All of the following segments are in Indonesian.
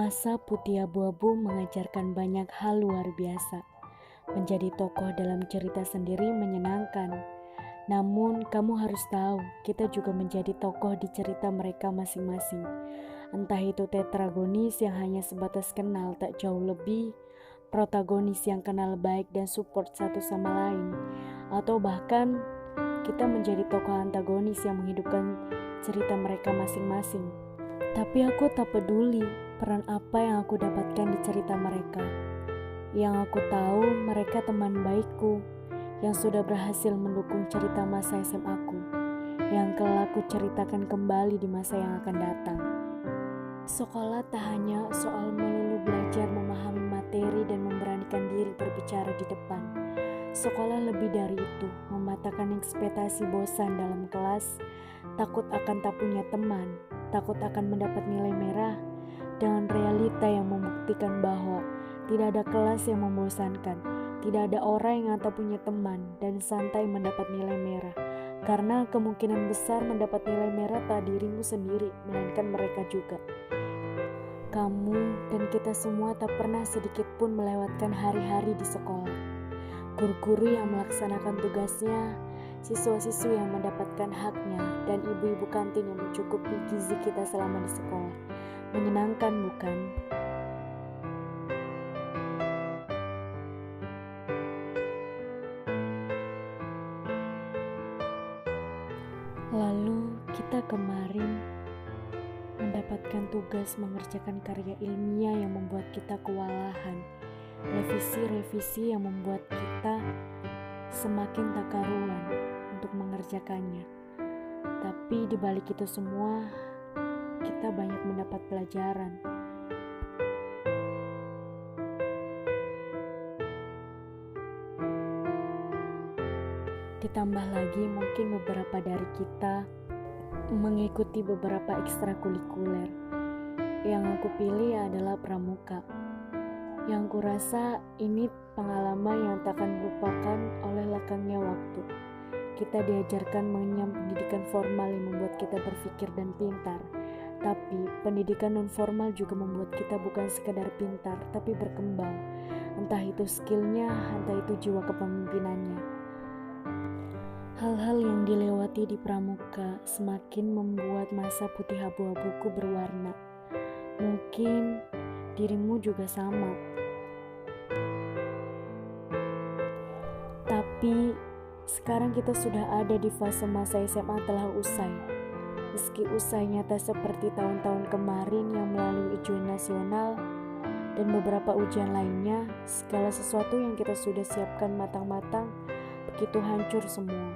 Masa putih abu-abu mengajarkan banyak hal luar biasa. Menjadi tokoh dalam cerita sendiri menyenangkan. Namun kamu harus tahu, kita juga menjadi tokoh di cerita mereka masing-masing. Entah itu tetragonis yang hanya sebatas kenal tak jauh lebih, protagonis yang kenal baik dan support satu sama lain, atau bahkan kita menjadi tokoh antagonis yang menghidupkan cerita mereka masing-masing. Tapi aku tak peduli peran apa yang aku dapatkan di cerita mereka. Yang aku tahu mereka teman baikku yang sudah berhasil mendukung cerita masa SMA aku, yang kelak aku ceritakan kembali di masa yang akan datang. Sekolah tak hanya soal melulu belajar memahami materi dan memberanikan diri berbicara di depan. Sekolah lebih dari itu, mematahkan ekspektasi bosan dalam kelas, takut akan tak punya teman, takut akan mendapat nilai merah, dengan realita yang membuktikan bahwa tidak ada kelas yang membosankan, tidak ada orang yang tak punya teman dan santai mendapat nilai merah. Karena kemungkinan besar mendapat nilai merah tak dirimu sendiri, melainkan mereka juga. Kamu dan kita semua tak pernah sedikit pun melewatkan hari-hari di sekolah. Guru-guru yang melaksanakan tugasnya, siswa-siswi yang mendapatkan haknya, dan ibu-ibu kantin yang mencukupi gizi kita selama di sekolah. Menyenangkan, bukan? Lalu kita kemarin mendapatkan tugas mengerjakan karya ilmiah yang membuat kita kewalahan, revisi-revisi yang membuat kita semakin tak karuan untuk mengerjakannya. Tapi di balik itu semua, kita banyak mendapat pelajaran. Ditambah lagi mungkin beberapa dari kita mengikuti beberapa ekstrakurikuler. Yang aku pilih adalah pramuka. Yang kurasa ini pengalaman yang tak akan dilupakan oleh lekangnya waktu. Kita diajarkan mengenyam pendidikan formal yang membuat kita berpikir dan pintar. Tapi pendidikan non-formal juga membuat kita bukan sekadar pintar, tapi berkembang. Entah itu skillnya, entah itu jiwa kepemimpinannya. Hal-hal yang dilewati di pramuka semakin membuat masa putih abu-abuku berwarna. Mungkin dirimu juga sama. Tapi sekarang kita sudah ada di fase masa SMA telah usai. Meski usainya tak seperti tahun-tahun kemarin yang melalui ujian nasional dan beberapa ujian lainnya, segala sesuatu yang kita sudah siapkan matang-matang begitu hancur semua.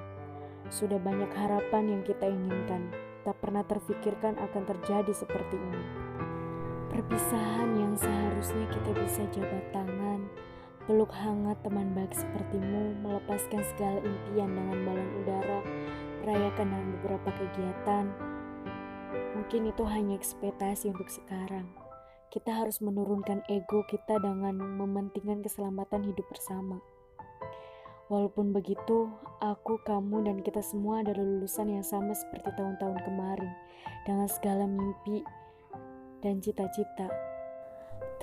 Sudah banyak harapan yang kita inginkan, tak pernah terfikirkan akan terjadi seperti ini. Perpisahan yang seharusnya kita bisa jabat tangan, peluk hangat teman baik sepertimu, melepaskan segala impian dengan balon udara, merayakan dengan beberapa kegiatan. Mungkin itu hanya ekspektasi untuk sekarang. Kita harus menurunkan ego kita dengan mementingkan keselamatan hidup bersama. Walaupun begitu, aku, kamu, dan kita semua adalah lulusan yang sama seperti tahun-tahun kemarin, dengan segala mimpi dan cita-cita.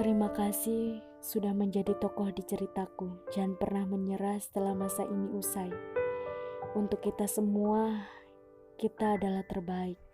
Terima kasih sudah menjadi tokoh di ceritaku. Jangan pernah menyerah setelah masa ini usai. Untuk kita semua, kita adalah terbaik.